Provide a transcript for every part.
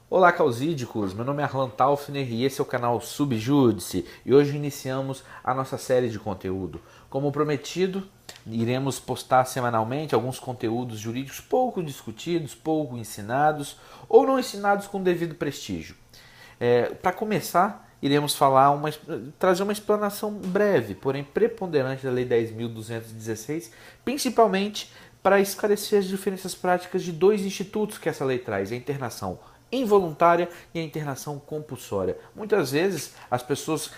Olá, causídicos! Meu nome é Arlan Taufner e esse é o canal Subjúdice e hoje iniciamos a nossa série de conteúdo. Como prometido, iremos postar semanalmente alguns conteúdos jurídicos pouco discutidos, pouco ensinados ou não ensinados com devido prestígio. Para começar, iremos trazer uma explanação breve, porém preponderante da Lei 10.216, principalmente para esclarecer as diferenças práticas de dois institutos que essa lei traz: a internação involuntária e a internação compulsória. Muitas vezes as pessoas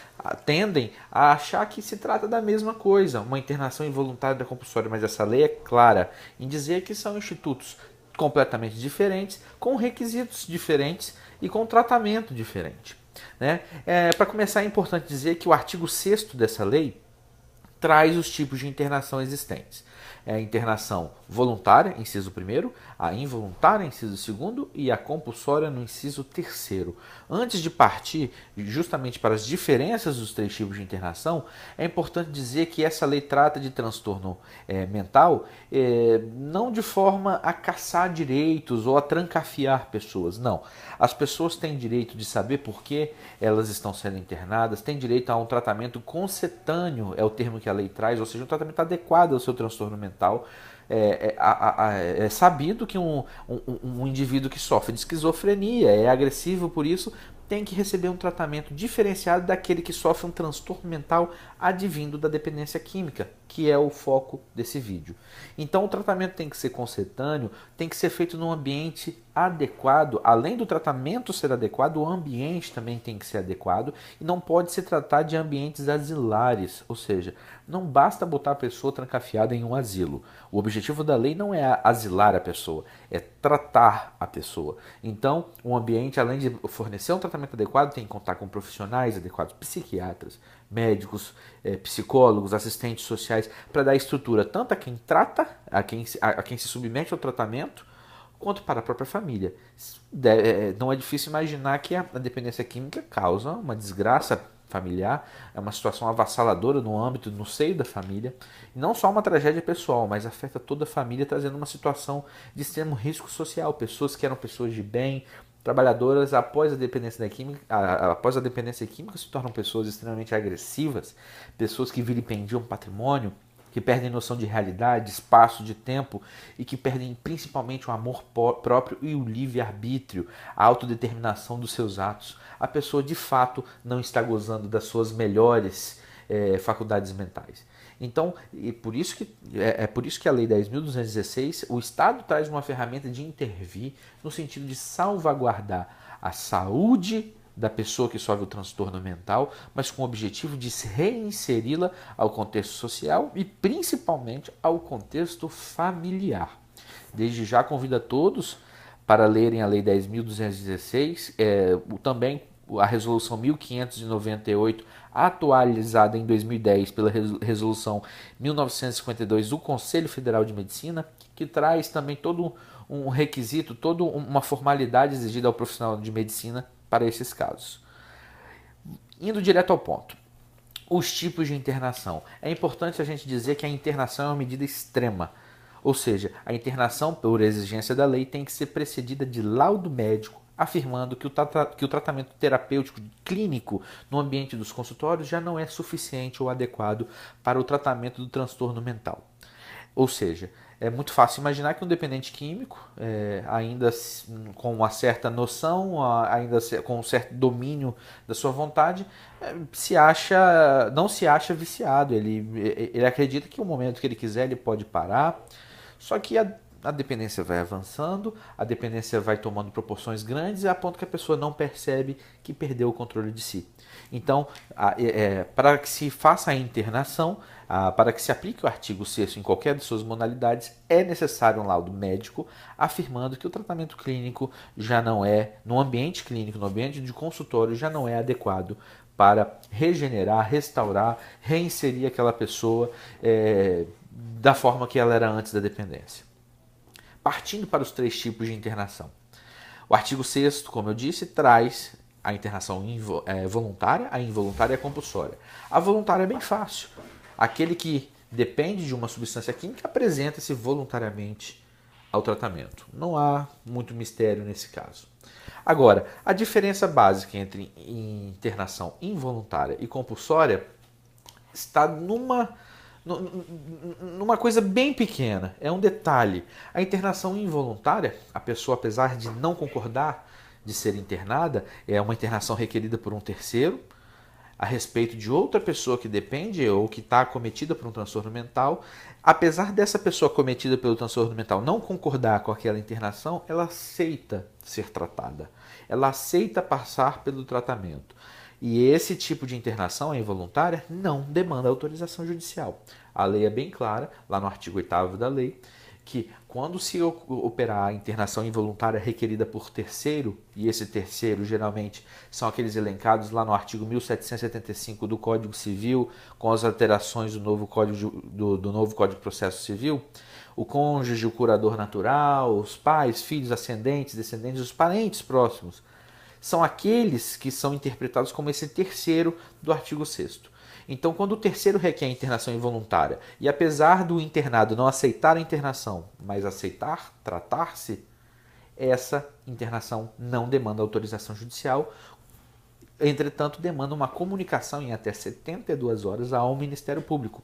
tendem a achar que se trata da mesma coisa, uma internação involuntária da compulsória, mas essa lei é clara em dizer que são institutos completamente diferentes, com requisitos diferentes e com tratamento diferente. Né? Para começar, é importante dizer que o artigo 6º dessa lei traz os tipos de internação existentes. É a internação voluntária, inciso 1º, a involuntária, inciso 2º, e a compulsória no inciso 3º. Antes de partir justamente para as diferenças dos três tipos de internação, é importante dizer que essa lei trata de transtorno mental não de forma a caçar direitos ou a trancafiar pessoas, não. As pessoas têm direito de saber por que elas estão sendo internadas, têm direito a um tratamento concetâneo, é o termo que a lei traz, ou seja, um tratamento adequado ao seu transtorno mental. É sabido que um indivíduo que sofre de esquizofrenia, é agressivo por isso, tem que receber um tratamento diferenciado daquele que sofre um transtorno mental advindo da dependência química, que é o foco desse vídeo. Então o tratamento tem que ser concetâneo, tem que ser feito num ambiente adequado. Além do tratamento ser adequado, o ambiente também tem que ser adequado e não pode se tratar de ambientes asilares, ou seja, não basta botar a pessoa trancafiada em um asilo. O objetivo da lei não é asilar a pessoa, é tratar a pessoa. Então, o ambiente, além de fornecer um tratamento adequado, tem que contar com profissionais adequados, psiquiatras, médicos, psicólogos, assistentes sociais, para dar estrutura tanto a quem trata, a quem se submete ao tratamento, quanto para a própria família. Não é difícil imaginar que a dependência química causa uma desgraça familiar, é uma situação avassaladora no seio da família, e não só uma tragédia pessoal, mas afeta toda a família, trazendo uma situação de extremo risco social. Pessoas que eram pessoas de bem, trabalhadoras, após a dependência química se tornam pessoas extremamente agressivas, pessoas que vilipendiam patrimônio, que perdem noção de realidade, espaço, de tempo e que perdem principalmente o amor próprio e o livre-arbítrio, a autodeterminação dos seus atos. A pessoa de fato não está gozando das suas melhores faculdades mentais. Então, por isso que a Lei 10.216, o Estado traz uma ferramenta de intervir no sentido de salvaguardar a saúde da pessoa que sofre o transtorno mental, mas com o objetivo de reinseri-la ao contexto social e principalmente ao contexto familiar. Desde já convido a todos para lerem a Lei 10.216, também a Resolução 1598, atualizada em 2010 pela Resolução 1952 do Conselho Federal de Medicina, que traz também todo um requisito, toda uma formalidade exigida ao profissional de medicina para esses casos. Indo direto ao ponto. Os tipos de internação. É importante a gente dizer que a internação é uma medida extrema. Ou seja, a internação, por exigência da lei, tem que ser precedida de laudo médico, afirmando que o tratamento terapêutico clínico no ambiente dos consultórios já não é suficiente ou adequado para o tratamento do transtorno mental. Ou seja, é muito fácil imaginar que um dependente químico, ainda com uma certa noção, ainda com um certo domínio da sua vontade, não se acha viciado. Ele acredita que o momento que ele quiser ele pode parar, só que a dependência vai avançando, a dependência vai tomando proporções grandes a ponto que a pessoa não percebe que perdeu o controle de si. Então, para que se faça a internação, para que se aplique o artigo 6º em qualquer de suas modalidades, é necessário um laudo médico afirmando que o tratamento clínico já não é, no ambiente clínico, no ambiente de consultório, já não é adequado para regenerar, restaurar, reinserir aquela pessoa da forma que ela era antes da dependência. Partindo para os três tipos de internação. O artigo 6º, como eu disse, traz a internação voluntária, a involuntária e a compulsória. A voluntária é bem fácil. Aquele que depende de uma substância química apresenta-se voluntariamente ao tratamento. Não há muito mistério nesse caso. Agora, a diferença básica entre internação involuntária e compulsória está numa coisa bem pequena, é um detalhe. A internação involuntária, a pessoa, apesar de não concordar de ser internada, é uma internação requerida por um terceiro, a respeito de outra pessoa que depende ou que está acometida por um transtorno mental. Apesar dessa pessoa acometida pelo transtorno mental não concordar com aquela internação, ela aceita ser tratada, ela aceita passar pelo tratamento. E esse tipo de internação, a involuntária, não demanda autorização judicial. A lei é bem clara, lá no artigo 8º da lei, que quando se operar a internação involuntária requerida por terceiro, e esse terceiro geralmente são aqueles elencados lá no artigo 1775 do Código Civil, com as alterações do novo Código de Processo Civil, o cônjuge, o curador natural, os pais, filhos, ascendentes, descendentes, os parentes próximos, são aqueles que são interpretados como esse terceiro do artigo 6º. Então, quando o terceiro requer a internação involuntária, e apesar do internado não aceitar a internação, mas aceitar tratar-se, essa internação não demanda autorização judicial, entretanto, demanda uma comunicação em até 72 horas ao Ministério Público.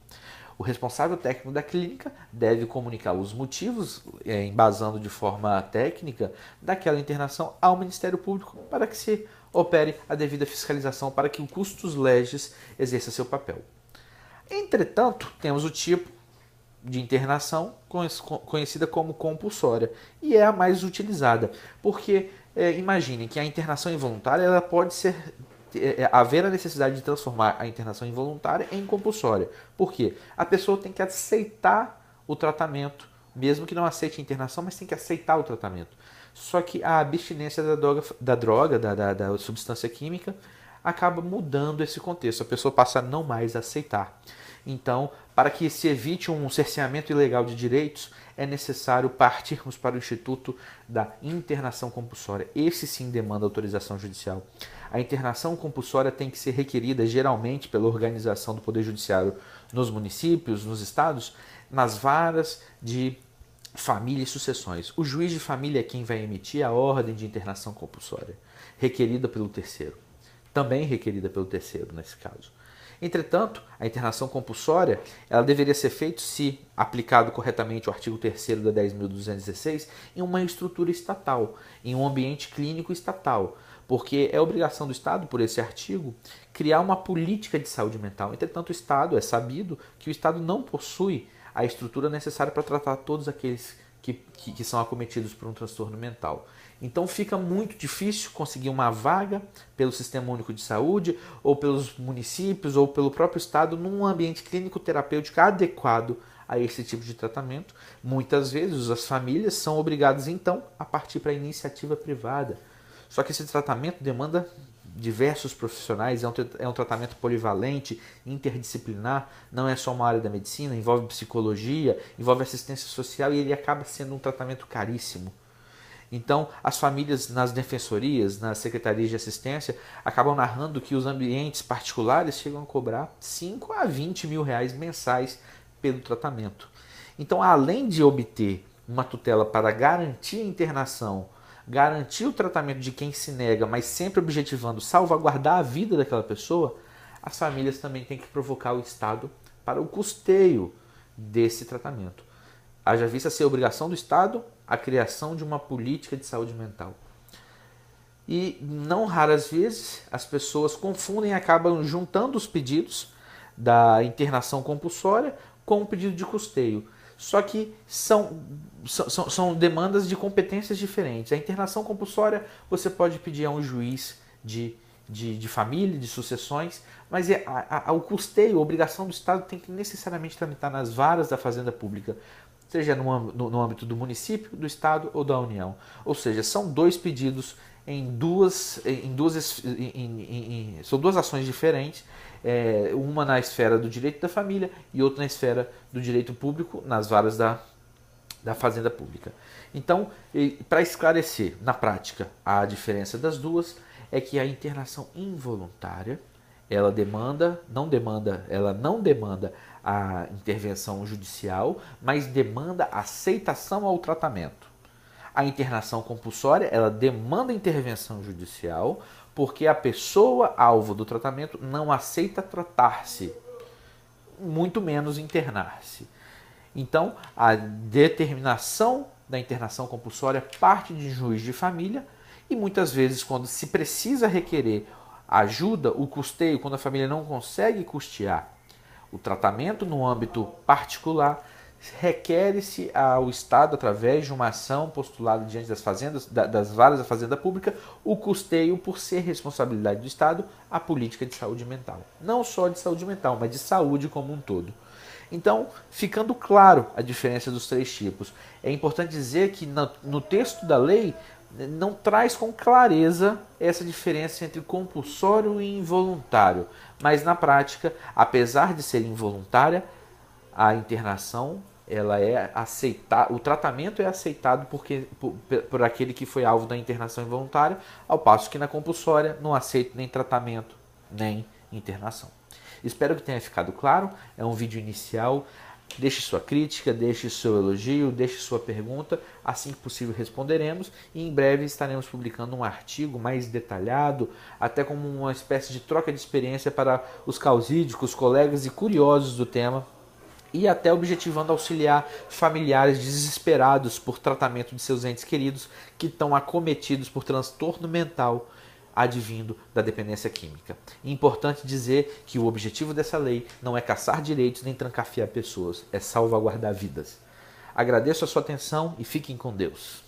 O responsável técnico da clínica deve comunicar os motivos, embasando de forma técnica, daquela internação ao Ministério Público para que se opere a devida fiscalização para que o custos legis exerça seu papel. Entretanto, temos o tipo de internação conhecida como compulsória e é a mais utilizada, porque imagine que a internação involuntária ela pode ser haver a necessidade de transformar a internação involuntária em compulsória. Por quê? A pessoa tem que aceitar o tratamento, mesmo que não aceite a internação, mas tem que aceitar o tratamento. Só que a abstinência da substância química acaba mudando esse contexto. A pessoa passa a não mais aceitar. Então, para que se evite um cerceamento ilegal de direitos, é necessário partirmos para o Instituto da Internação Compulsória. Esse sim demanda autorização judicial. A internação compulsória tem que ser requerida geralmente pela organização do Poder Judiciário nos municípios, nos estados, nas varas de família e sucessões. O juiz de família é quem vai emitir a ordem de internação compulsória, requerida pelo terceiro. Também requerida pelo terceiro nesse caso. Entretanto, a internação compulsória ela deveria ser feita, se aplicado corretamente o artigo 3º da 10.216, em uma estrutura estatal, em um ambiente clínico estatal, porque é obrigação do Estado, por esse artigo, criar uma política de saúde mental. Entretanto, o Estado, é sabido que o Estado não possui a estrutura necessária para tratar todos aqueles que são acometidos por um transtorno mental. Então fica muito difícil conseguir uma vaga pelo Sistema Único de Saúde, ou pelos municípios, ou pelo próprio Estado, num ambiente clínico terapêutico adequado a esse tipo de tratamento. Muitas vezes as famílias são obrigadas então a partir para a iniciativa privada. Só que esse tratamento demanda diversos profissionais, é um tratamento polivalente, interdisciplinar, não é só uma área da medicina, envolve psicologia, envolve assistência social e ele acaba sendo um tratamento caríssimo. Então, as famílias nas defensorias, nas secretarias de assistência, acabam narrando que os ambientes particulares chegam a cobrar 5 a 20 mil reais mensais pelo tratamento. Então, além de obter uma tutela para garantir a internação, garantir o tratamento de quem se nega, mas sempre objetivando salvaguardar a vida daquela pessoa, as famílias também têm que provocar o Estado para o custeio desse tratamento. Haja vista ser obrigação do Estado a criação de uma política de saúde mental. E não raras vezes as pessoas confundem e acabam juntando os pedidos da internação compulsória com o pedido de custeio. Só que são demandas de competências diferentes. A internação compulsória você pode pedir a um juiz de família, de sucessões, mas o custeio, a obrigação do Estado tem que necessariamente tramitar nas varas da Fazenda Pública, seja no âmbito do município, do Estado ou da União. Ou seja, são dois pedidos são duas ações diferentes, uma na esfera do direito da família e outra na esfera do direito público, nas varas da Fazenda Pública. Então, para esclarecer na prática a diferença das duas, é que a internação involuntária, ela não demanda a intervenção judicial, mas demanda aceitação ao tratamento. A internação compulsória, ela demanda intervenção judicial porque a pessoa alvo do tratamento não aceita tratar-se, muito menos internar-se. Então, a determinação da internação compulsória parte de juiz de família e muitas vezes, quando se precisa requerer ajuda, o custeio, quando a família não consegue custear o tratamento no âmbito particular, requer-se ao Estado, através de uma ação postulada diante das fazendas, das varas da Fazenda Pública, o custeio, por ser responsabilidade do Estado, a política de saúde mental. Não só de saúde mental, mas de saúde como um todo. Então, ficando claro a diferença dos três tipos, é importante dizer que no texto da lei não traz com clareza essa diferença entre compulsório e involuntário, mas na prática, apesar de ser involuntária, a internação ela é aceitada, o tratamento é aceitado por aquele que foi alvo da internação involuntária, ao passo que na compulsória não aceita nem tratamento nem internação. Espero que tenha ficado claro, é um vídeo inicial. Deixe sua crítica, deixe seu elogio, deixe sua pergunta, assim que possível responderemos e em breve estaremos publicando um artigo mais detalhado, até como uma espécie de troca de experiência para os causídicos, colegas e curiosos do tema, e até objetivando auxiliar familiares desesperados por tratamento de seus entes queridos que estão acometidos por transtorno mental advindo da dependência química. É importante dizer que o objetivo dessa lei não é caçar direitos nem trancafiar pessoas, é salvaguardar vidas. Agradeço a sua atenção e fiquem com Deus.